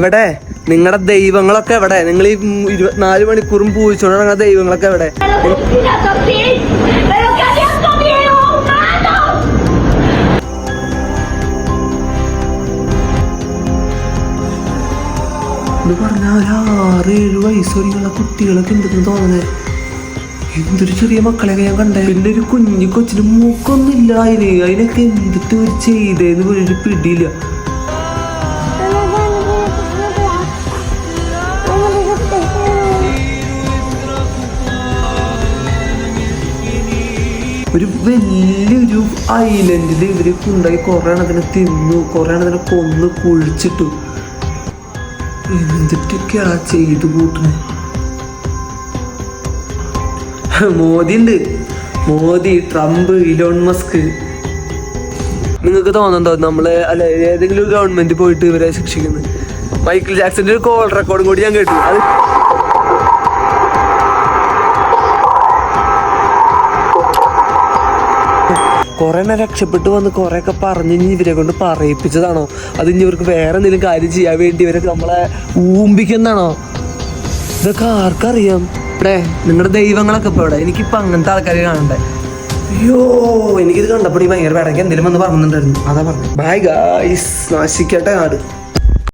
എവിടെ നിങ്ങളുടെ ദൈവങ്ങളൊക്കെ എവിടെ? നിങ്ങൾ ഈ 24 മണിക്കൂറും പൂജിച്ചോണ്ട് നടക്കുന്ന ദൈവങ്ങളൊക്കെ എവിടെ? ഇത് പറഞ്ഞ 6-7 വയസ്സുള്ള കുട്ടികളൊക്കെ ഉണ്ടെന്ന് തോന്നുന്നേ. എന്തൊരു ചെറിയ മക്കളെയൊക്കെ ഞാൻ കണ്ടേ. പിന്നെ ഒരു കുഞ്ഞു കൊച്ചിന് മൂക്കൊന്നുമില്ല. അതിനൊക്കെ എന്തിട്ട് ഒരു ചെയ്തേന്ന് ഒരു പിടിയില്ല. ഒരു വലിയൊരു ഐലൻഡിൽ ഇവര് കൊണ്ടുപോയി കുറെ എണ്ണത്തിനെ തിന്നു, കുറെ എണ്ണത്തിനെ കൊന്ന് കുഴിച്ചിട്ടു. എന്തിട്ടൊക്കെയാ ചെയ്തു കൂട്ടണേ. മോദി ഉണ്ട്, മോദി, ട്രംപ്, ഇലോൺ മസ്ക്. നിങ്ങൾക്ക് തോന്നുന്നുണ്ടോ നമ്മള് അല്ല ഏതെങ്കിലും ഒരു ഗവൺമെന്റ് പോയിട്ട് ഇവരെ ശിക്ഷിക്കുന്നത്? മൈക്കിൾ ജാക്സന്റെ ഒരു കോൾ റെക്കോർഡും കൂടി ഞാൻ കേട്ടു. അത് കുറെ എണ്ണം രക്ഷപ്പെട്ടു വന്ന് കുറെ ഒക്കെ പറഞ്ഞ് ഇവരെ കൊണ്ട് പറയിപ്പിച്ചതാണോ? അത് ഇനി ഇവർക്ക് വേറെ എന്തെങ്കിലും കാര്യം ചെയ്യാൻ വേണ്ടി ഇവരൊക്കെ നമ്മളെ ഊമ്പിക്കുന്നതാണോ? ഇതൊക്കെ ആർക്കറിയാം? ഇവിടെ നിങ്ങളുടെ ദൈവങ്ങളൊക്കെ ഇപ്പൊ ഇവിടെ. എനിക്കിപ്പോ അങ്ങനത്തെ ആൾക്കാരെ കാണണ്ടേ. അയ്യോ, എനിക്കിത് കണ്ടപ്പോൾ ഭയങ്കര വേടക്ക് എന്തെങ്കിലും വന്ന് പറഞ്ഞിട്ടുണ്ടായിരുന്നു. അതാ പറഞ്ഞു. ബൈ ഗായ്സ്, നാശിക്കട്ടെ നാട്.